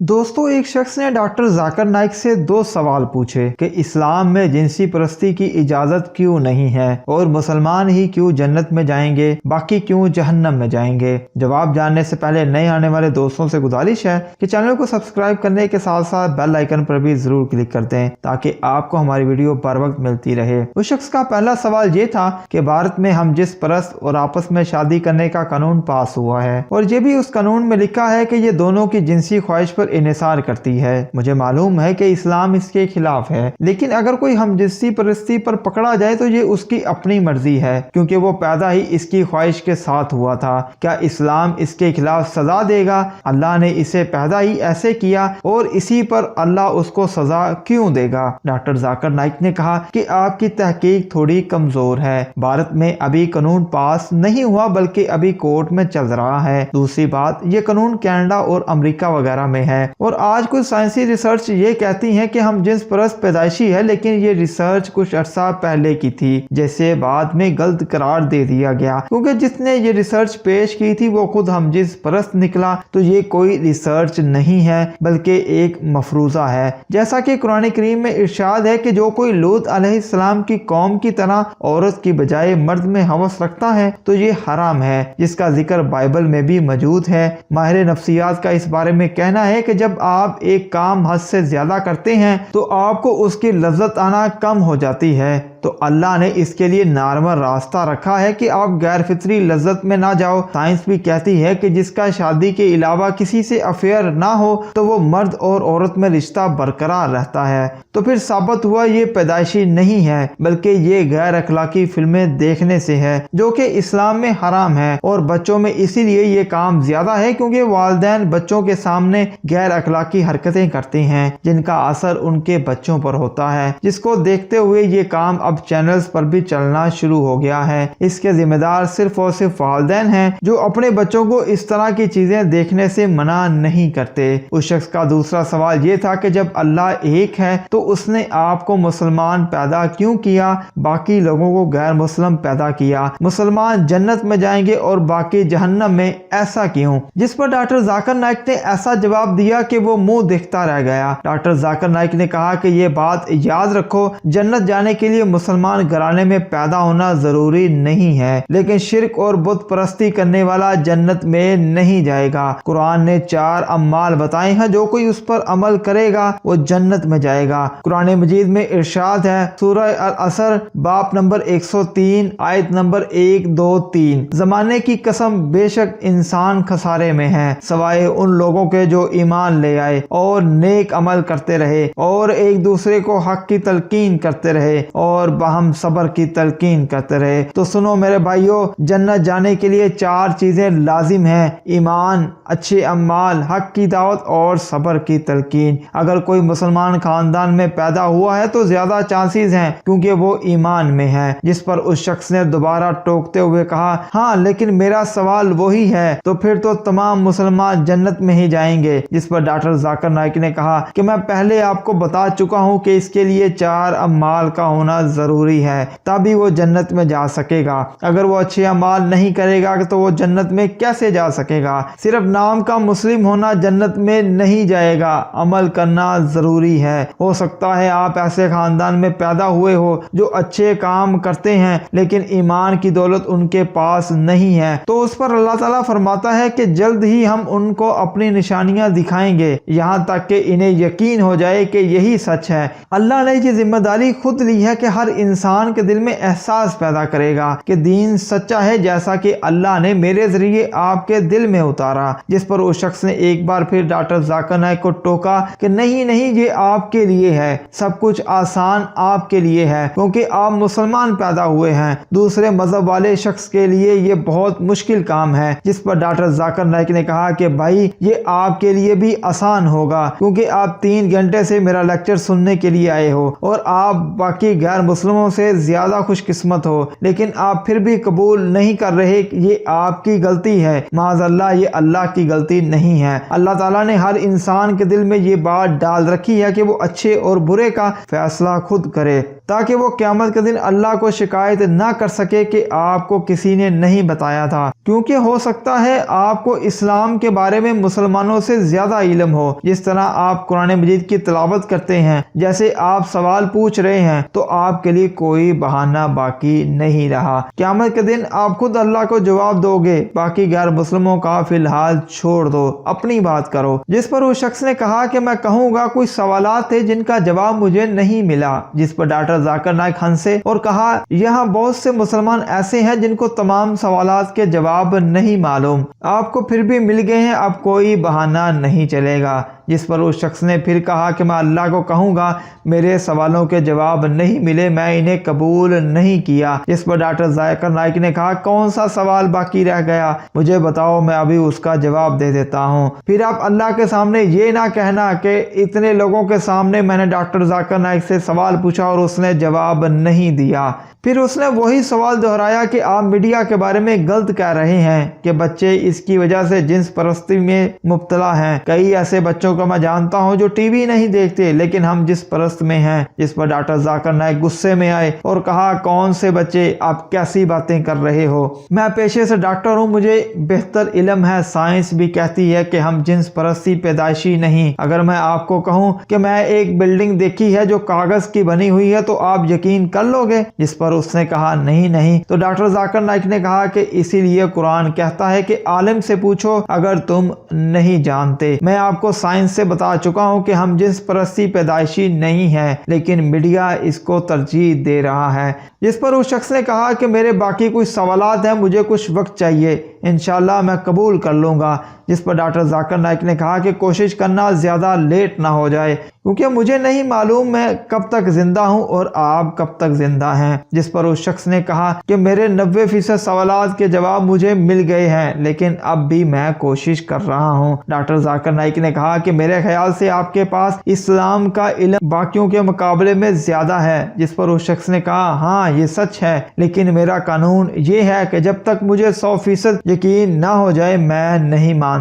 दोस्तों, एक शख्स ने डॉक्टर जाकिर नाइक से दो सवाल पूछे कि इस्लाम में जिनसी परस्ती की इजाज़त क्यों नहीं है और मुसलमान ही क्यों जन्नत में जाएंगे, बाकी क्यों जहन्नम में जाएंगे। जवाब जानने से पहले नए आने वाले दोस्तों से गुजारिश है कि चैनल को सब्सक्राइब करने के साथ साथ बेल आइकन पर भी जरूर क्लिक कर दें ताकि आपको हमारी वीडियो बर वक्त मिलती रहे। उस शख्स का पहला सवाल ये था कि भारत में हम जिस परस्त और आपस में शादी करने का कानून पास हुआ है और ये भी उस कानून में लिखा है कि ये दोनों की जिनसी ख्वाहिश पर इन्हिसार करती है। मुझे मालूम है कि इस्लाम इसके खिलाफ है, लेकिन अगर कोई हमजिनसी परस्ती पर पकड़ा जाए तो ये उसकी अपनी मर्जी है क्योंकि वो पैदा ही इसकी ख्वाहिश के साथ हुआ था। क्या इस्लाम इसके खिलाफ सजा देगा? अल्लाह ने इसे पैदा ही ऐसे किया और इसी पर अल्लाह उसको सजा क्यों देगा? डॉक्टर जाकिर नाइक ने कहा कि आपकी तहकीक थोड़ी कमजोर है। भारत में अभी कानून पास नहीं हुआ बल्कि अभी कोर्ट में चल रहा है। दूसरी बात, ये कानून कनाडा और अमेरिका वगैरह में है और आज कुछ साइंसी रिसर्च ये कहती है कि हम जिन्स परस्त पैदाइशी है, लेकिन ये रिसर्च कुछ अर्सा पहले की थी जैसे बाद में गलत करार दे दिया गया क्योंकि जिसने ये रिसर्च पेश की थी वो खुद हम जिन्स परस्त निकला। तो ये कोई रिसर्च नहीं है बल्कि एक मफरूजा है। जैसा कि कुरान करीम में इरशाद है कि जो कोई लूत अलैहिस्सलाम की कौम की तरह औरत की बजाय मर्द में हवस रखता है तो ये हराम है, जिसका जिक्र बाइबल में भी मौजूद है। माहिर नफ्सियात का इस बारे में कहना है कि जब आप एक काम हद से ज्यादा करते हैं तो आपको उसकी लज्जत आना कम हो जाती है। तो अल्लाह ने इसके लिए नॉर्मल रास्ता रखा है कि आप गैर फितरी लज्जत में ना जाओ। साइंस भी कहती है कि जिसका शादी के अलावा किसी से अफेयर ना हो तो वो मर्द और औरत में रिश्ता बरकरार रहता है। तो फिर साबित हुआ ये पैदाइशी नहीं है बल्कि ये गैर अखलाकी फिल्में देखने से है जो कि इस्लाम में हराम है और बच्चों में इसीलिए ये काम ज्यादा है क्योंकि वालिदैन बच्चों के सामने गैर अखलाकी हरकतें करते हैं जिनका असर उनके बच्चों पर होता है, जिसको देखते हुए ये काम अब चैनल्स पर भी चलना शुरू हो गया है। इसके जिम्मेदार सिर्फ और सिर्फ वालिदैन हैं जो अपने बच्चों को इस तरह की चीजें देखने से मना नहीं करते। उस शख्स का दूसरा सवाल ये था कि जब अल्लाह एक है तो उसने आपको मुसलमान पैदा क्यों किया, बाकी लोगों को गैर मुस्लिम पैदा किया? मुसलमान जन्नत में जाएंगे और बाकी जहन्नम में, ऐसा क्यों? जिस पर डॉक्टर जाकिर नाइक ने ऐसा जवाब दिया कि वो मुंह देखता रह गया। डॉक्टर जाकिर नाइक ने कहा कि ये बात याद रखो, जन्नत जाने के लिए मुसलमान घराने में पैदा होना जरूरी नहीं है, लेकिन शिर्क और बुत परस्ती करने वाला जन्नत में नहीं जाएगा। कुरान ने 4 अम्माल बताए हैं, जो कोई उस पर अमल करेगा वो जन्नत में जाएगा। कुरान मजीद में इरशाद है, सूरह अल असर बाब नंबर 103 आयत नंबर 1, 2, 3, जमाने की कसम बेशक इंसान खसारे में है सवाए उन लोगों के जो ईमान ले आए और नेक अमल करते रहे और एक दूसरे को हक की तलकीन करते रहे और बाहम सब्र की तलकीन करते रहे। तो सुनो मेरे भाइयों, जन्नत जाने के लिए 4 चीजें लाजिम हैं: ईमान, अच्छे अम्माल, हक की दावत और सब्र की तलकीन। अगर कोई मुसलमान खानदान में पैदा हुआ है तो ज्यादा चांसेस हैं क्योंकि वो ईमान में है। जिस पर उस शख्स ने दोबारा टोकते हुए कहा, हाँ लेकिन मेरा सवाल वही है, तो फिर तो तमाम मुसलमान जन्नत में ही जाएंगे। जिस पर डॉक्टर जाकिर नाइक ने कहा कि मैं पहले आपको बता चुका हूँ कि इसके लिए 4 अम्माल का होना जरूरी है, तभी वो जन्नत में जा सकेगा। अगर वो अच्छे अमाल नहीं करेगा तो वो जन्नत में कैसे जा सकेगा? सिर्फ नाम का मुस्लिम होना जन्नत में नहीं जाएगा, अमल करना जरूरी है। हो सकता है आप ऐसे खानदान में पैदा हुए हो जो अच्छे काम करते हैं लेकिन ईमान की दौलत उनके पास नहीं है, तो उस पर अल्लाह ताला फरमाता है कि जल्द ही हम उनको अपनी निशानियां दिखाएंगे यहाँ तक कि इन्हें यकीन हो जाए कि यही सच है। अल्लाह ने ये जिम्मेदारी खुद ली है कि हर इंसान के दिल में एहसास पैदा करेगा कि दीन सच्चा है, जैसा कि अल्लाह ने मेरे जरिए आपके दिल में उतारा। जिस पर उस शख्स ने एक बार फिर डॉक्टर जाकिर नाइक को टोका कि नहीं नहीं, ये आपके लिए है, सब कुछ आसान आपके लिए है क्योंकि आप मुसलमान पैदा हुए हैं। दूसरे मजहब वाले शख्स के लिए ये बहुत मुश्किल काम है। जिस पर डॉक्टर जाकिर नाइक ने कहा कि भाई ये आपके लिए भी आसान होगा क्योंकि आप 3 घंटे से मेरा लेक्चर सुनने के लिए आए हो और आप बाकी गैर मुस्लिमों से ज्यादा खुशकिस्मत हो, लेकिन आप फिर भी कबूल नहीं कर रहे। ये आपकी गलती है, माज़अल्लाह ये अल्लाह की गलती नहीं है। अल्लाह ताला ने हर इंसान के दिल में ये बात डाल रखी है कि वो अच्छे और बुरे का फैसला खुद करे। ताकि वो क़यामत के दिन अल्लाह को शिकायत ना कर सके कि आपको किसी ने नहीं बताया था, क्योंकि हो सकता है आपको इस्लाम के बारे में मुसलमानों से ज़्यादा इल्म हो। जिस तरह आप कुरान मजीद की तिलावत करते हैं, जैसे आप सवाल पूछ रहे हैं, तो आपके लिए कोई बहाना बाकी नहीं रहा। क़यामत के दिन आप खुद अल्लाह को जवाब दोगे, बाकी गैर मुस्लिमों का फिलहाल छोड़ दो, अपनी बात करो। जिस पर उस शख्स ने कहा कि मैं कहूँगा कुछ सवालात थे जिनका जवाब मुझे नहीं मिला। जिस पर डॉक्टर जाकिर नाइक हंसे और कहा, यहाँ बहुत से मुसलमान ऐसे हैं जिनको तमाम सवालात के जवाब नहीं मालूम, आपको फिर भी मिल गए हैं, अब कोई बहाना नहीं चलेगा। जिस पर उस शख्स ने फिर कहा कि मैं अल्लाह को कहूँगा मेरे सवालों के जवाब नहीं मिले, मैं इन्हें कबूल नहीं किया। जिस पर डॉक्टर जाकिर नाइक ने कहा, कौन सा सवाल बाकी रह गया, मुझे बताओ, मैं अभी उसका जवाब दे देता हूँ। फिर आप अल्लाह के सामने ये ना कहना कि इतने लोगों के सामने मैंने डॉक्टर जाकिर नाइक से सवाल पूछा और उसने जवाब नहीं दिया। फिर उसने वही सवाल दोहराया कि आप मीडिया के बारे में गलत कह रहे हैं कि बच्चे इसकी वजह से जिन्स परस्ती में मुब्तला हैं। कई ऐसे बच्चों को मैं जानता हूं जो टीवी नहीं देखते, लेकिन हम जिस परस्त में हैं। जिस पर डॉक्टर जाकिर नाइक गुस्से में आए और कहा, कौन से बच्चे, आप कैसी बातें कर रहे हो, मैं पेशे से डॉक्टर हूँ, मुझे बेहतर इल्म है। साइंस भी कहती है कि हम जिन्स परस्ती पैदाइशी नहीं। अगर मैं आपको कहूँ कि मैं एक बिल्डिंग देखी है जो कागज की बनी हुई है, तो आप यकीन कर लोगे? जिस पर उसने कहा, नहीं नहीं। तो डॉक्टर जाकिर नाइक ने कहा कि इसीलिए कुरान कहता है कि आलिम से पूछो अगर तुम नहीं जानते। मैं आपको साइंस से बता चुका हूं कि हम जिन्स परस्ती पैदाइशी नहीं है, लेकिन मीडिया इसको तरजीह दे रहा है। जिस पर उस शख्स ने कहा कि मेरे बाकी कुछ सवालात हैं, मुझे कुछ वक्त चाहिए, इंशाल्लाह मैं कबूल कर लूँगा। जिस पर डॉक्टर जाकिर नाइक ने कहा कि कोशिश करना ज़्यादा लेट ना हो जाए, क्योंकि मुझे नहीं मालूम मैं कब तक जिंदा हूं और आप कब तक जिंदा हैं। जिस पर उस शख्स ने कहा कि मेरे 90% सवालात के जवाब मुझे मिल गए हैं, लेकिन अब भी मैं कोशिश कर रहा हूं। डॉक्टर जाकिर नाइक ने कहा कि मेरे ख्याल से आपके पास इस्लाम का इल्म बाकियों के मुकाबले में ज़्यादा है। जिस पर उस शख्स ने कहा, हाँ ये सच है, लेकिन मेरा कानून ये है कि जब तक मुझे 100% यकीन ना हो जाए मैं नहीं मानता।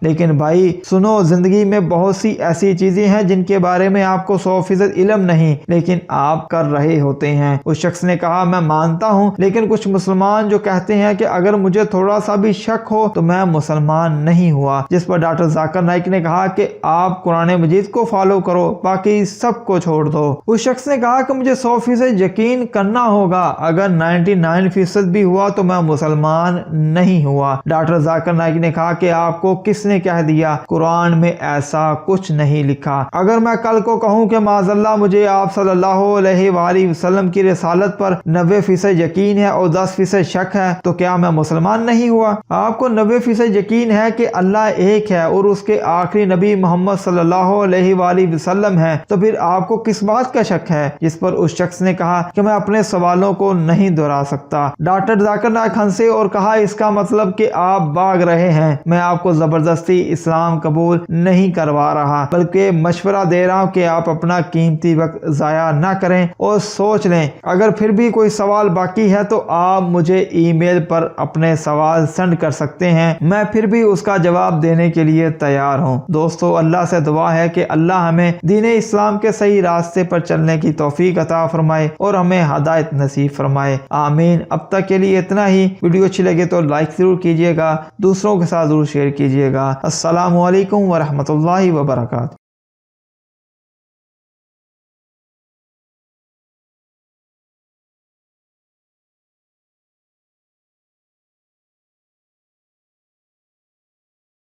लेकिन भाई सुनो, जिंदगी में बहुत सी ऐसी चीजें हैं जिनके बारे में आपको 100% इल्म नहीं, लेकिन आप कर रहे होते हैं। उस शख्स ने कहा, मैं मानता हूँ, लेकिन कुछ मुसलमान जो कहते हैं कि अगर मुझे थोड़ा सा भी शक हो तो मैं मुसलमान नहीं हुआ। जिस पर डॉक्टर जाकिर नाइक ने कहा कि आप कुरान मजीद को फॉलो करो, बाकी सबको छोड़ दो। उस शख्स ने कहा कि मुझे 100% यकीन करना होगा, अगर 99% भी हुआ तो मैं मुसलमान नहीं हुआ। डॉक्टर जाकिर नाइक ने कहा कि आपको किसने कह दिया, कुरान में ऐसा कुछ नहीं लिखा। अगर मैं कल को कहूँ कि माज़अल्लाह मुझे आप सल्लल्लाहु अलैहि वसल्लम की रिसालत पर 90% यकीन है और 10% शक है, तो क्या मैं मुसलमान नहीं हुआ? आपको 90% यकीन है कि अल्लाह एक है और उसके आखिरी नबी मोहम्मद सल्लल्लाहु अलैहि वसल्लम है, तो फिर आपको किस बात का शक है? जिस पर उस शख्स ने कहा कि मैं अपने सवालों को नहीं दोहरा सकता। डॉक्टर जाकिर नाइक हंसे और कहा, इसका मतलब कि आप भाग रहे हैं। मैं आपको जबरदस्ती इस्लाम कबूल नहीं करवा रहा, बल्कि मशवरा दे रहा हूँ कि आप अपना कीमती वक्त ज़ाया ना करें और सोच लें। अगर फिर भी कोई सवाल बाकी है तो आप मुझे ईमेल पर अपने सवाल सेंड कर सकते हैं, मैं फिर भी उसका जवाब देने के लिए तैयार हूँ। दोस्तों, अल्लाह से दुआ है कि अल्लाह हमें दीन इस्लाम के सही रास्ते पर चलने की तौफीक अता फरमाए और हमें हदायत नसीब फरमाए, आमीन। अब तक के लिए इतना ही। वीडियो अच्छी लगे तो लाइक जरूर कीजिएगा, दूसरों के साथ जरूर शेयर कीजिएगा। अस्सलामु अलैकुम वरहमतुल्लाहि वबरकातुहू।